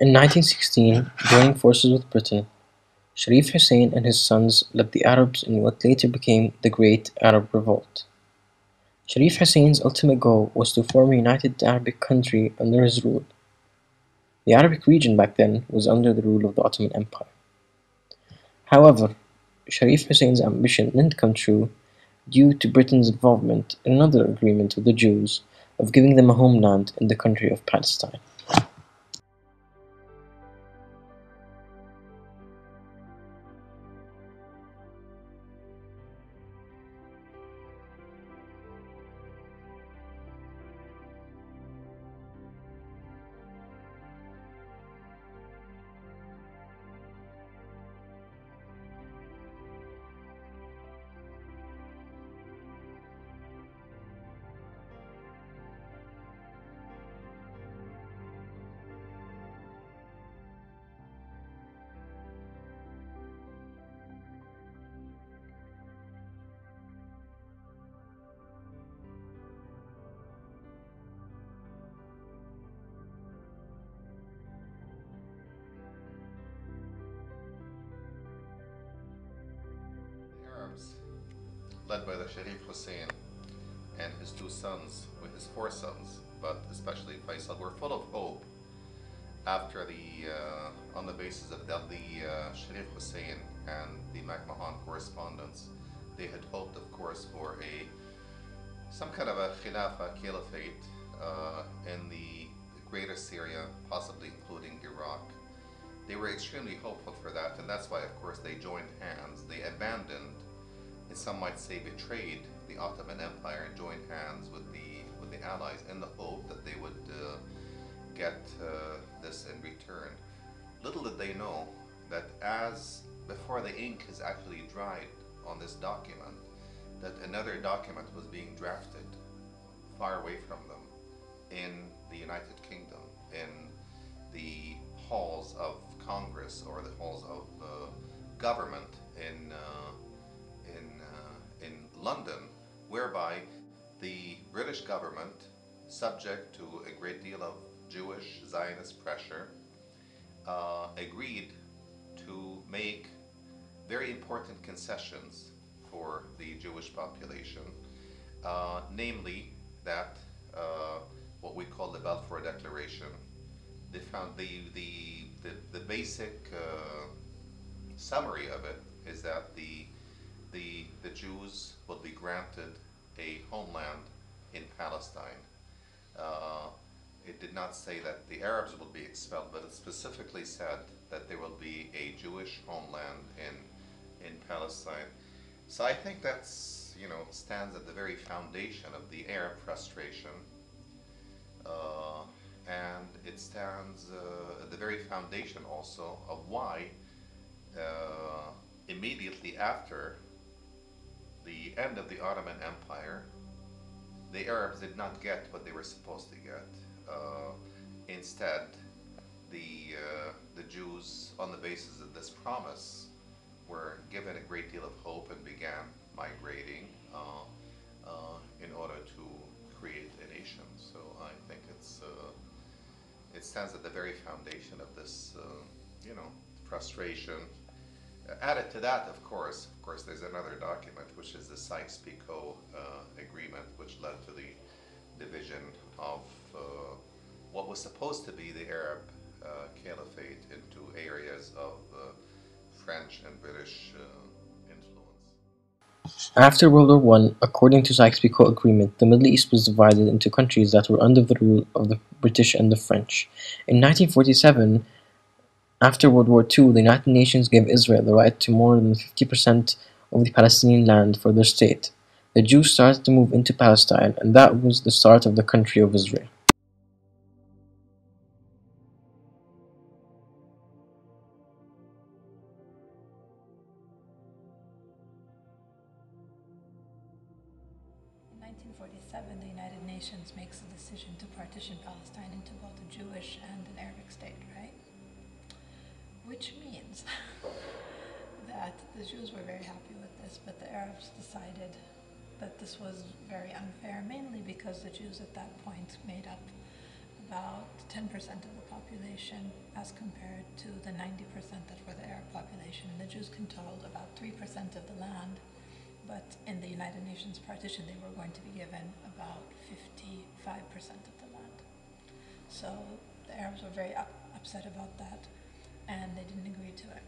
In 1916, joining forces with Britain, Sharif Hussein and his sons led the Arabs in what later became the Great Arab Revolt. Sharif Hussein's ultimate goal was to form a united Arabic country under his rule. The Arabic region back then was under the rule of the Ottoman Empire. However, Sharif Hussein's ambition didn't come true due to Britain's involvement in another agreement with the Jews of giving them a homeland in the country of Palestine. The Arabs, led by the Sharif Hussein and his two sons, with his four sons, but especially Faisal, were full of hope after on the basis of the Sharif Hussein and the McMahon correspondence. They had hoped, of course, for some kind of a Khilafah caliphate in the greater Syria, possibly including Iraq. They were extremely hopeful for that, and that's why, of course, they joined hands. They abandoned, and some might say betrayed, the Ottoman Empire and joined hands with the Allies in the hope that they would get this in return. Little did they know that as before the ink is actually dried on this document, that another document was being drafted far away from them in the United Kingdom, in the halls of Congress or the halls of government in London, whereby the British government, subject to a great deal of Jewish Zionist pressure, agreed to make very important concessions for the Jewish population, namely that what we call the Balfour Declaration. They found the basic summary of it is that the Jews will be granted a homeland in Palestine. Uh, it did not say that the Arabs will be expelled, but it specifically said that there will be a Jewish homeland in Palestine. So I think that's, stands at the very foundation of the Arab frustration, uh, and it stands at the very foundation also of why immediately after the end of the Ottoman Empire, the Arabs did not get what they were supposed to get. Instead, the Jews, on the basis of this promise, were given a great deal of hope and began migrating in order to create a nation. So I think it stands at the very foundation of this, frustration. Added to that, of course, there's another document, which is the Sykes-Picot Agreement, which led to the division of what was supposed to be the Arab Caliphate into areas of French and British influence. After World War One, according to Sykes-Picot Agreement, the Middle East was divided into countries that were under the rule of the British and the French. In 1947, after World War Two, the United Nations gave Israel the right to more than 50% of the Palestinian land for their state. The Jews started to move into Palestine, and that was the start of the country of Israel. In 1947, the United Nations makes the decision to partition Palestine into both a Jewish and an Arabic state, right? Which means that the Jews were very happy with this, but the Arabs decided that this was very unfair, mainly because the Jews at that point made up about 10% of the population as compared to the 90% that were the Arab population. And the Jews controlled about 3% of the land, but in the United Nations partition they were going to be given about 55% of the land. So the Arabs were very upset about that, and they didn't agree to it.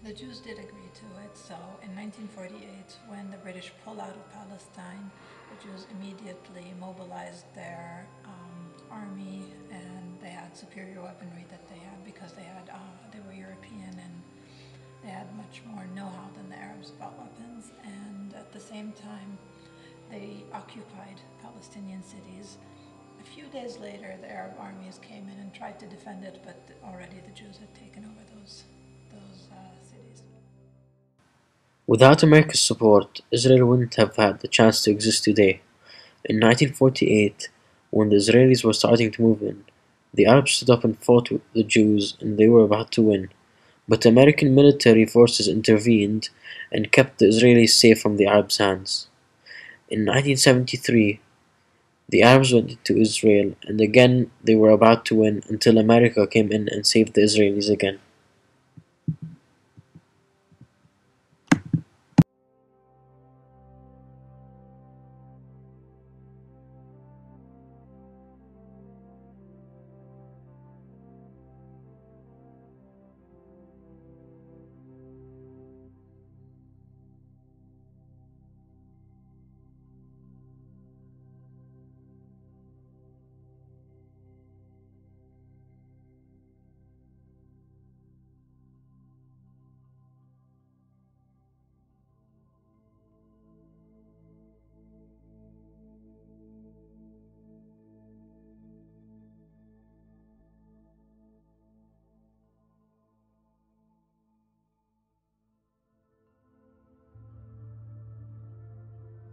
The Jews did agree to it, so in 1948, when the British pulled out of Palestine, the Jews immediately mobilized their army, and they had superior weaponry that they had because they were European and they had much more know-how than the Arabs about weapons. And at the same time, they occupied Palestinian cities. A few days later, the Arab armies came in and tried to defend it, but already the Jews had taken over those cities. Without America's support, Israel wouldn't have had the chance to exist today. In 1948, when the Israelis were starting to move in, the Arabs stood up and fought with the Jews, and they were about to win. But American military forces intervened and kept the Israelis safe from the Arabs' hands. In 1973, the Arabs went into Israel, and again they were about to win until America came in and saved the Israelis again.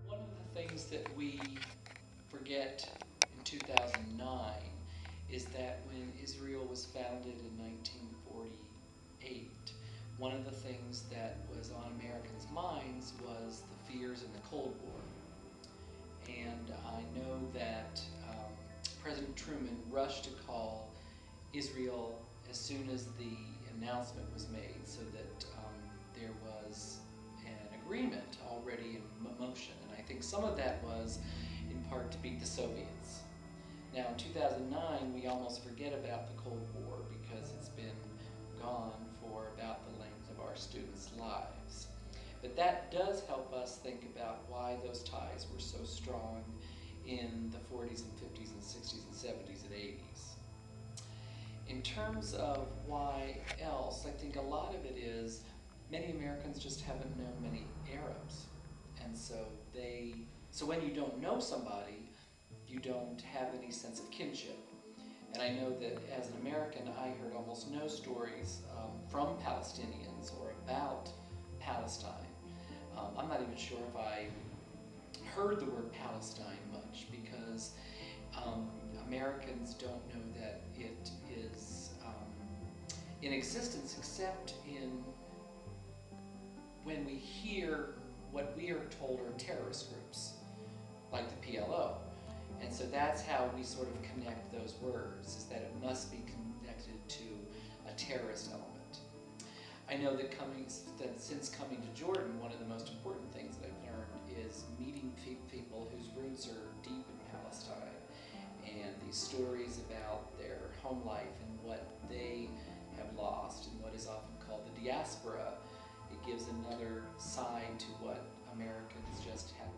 One of the things that we forget in 2009 is that when Israel was founded in 1948, one of the things that was on Americans' minds was the fears in the Cold War. And I know that President Truman rushed to call Israel as soon as the announcement was made so that there was an agreement already in motion. And I think some of that was in part to beat the Soviets. Now in 2009 we almost forget about the Cold War because it's been gone for about the length of our students' lives. But that does help us think about why those ties were so strong in the 40s and 50s and 60s and 70s and 80s. In terms of why else, I think a lot of it is many Americans just haven't known many Arabs. And so when you don't know somebody, you don't have any sense of kinship. And I know that as an American, I heard almost no stories from Palestinians or about Palestine. I'm not even sure if I heard the word Palestine much because Americans don't know that it is in existence except in when we hear what we are told are terrorist groups, like the PLO. And so that's how we sort of connect those words, is that it must be connected to a terrorist element. I know that since coming to Jordan, one of the most important things that I've learned is meeting people whose roots are deep in Palestine, and these stories about their home life and what they have lost and what is often called the diaspora. It gives another side to what Americans just have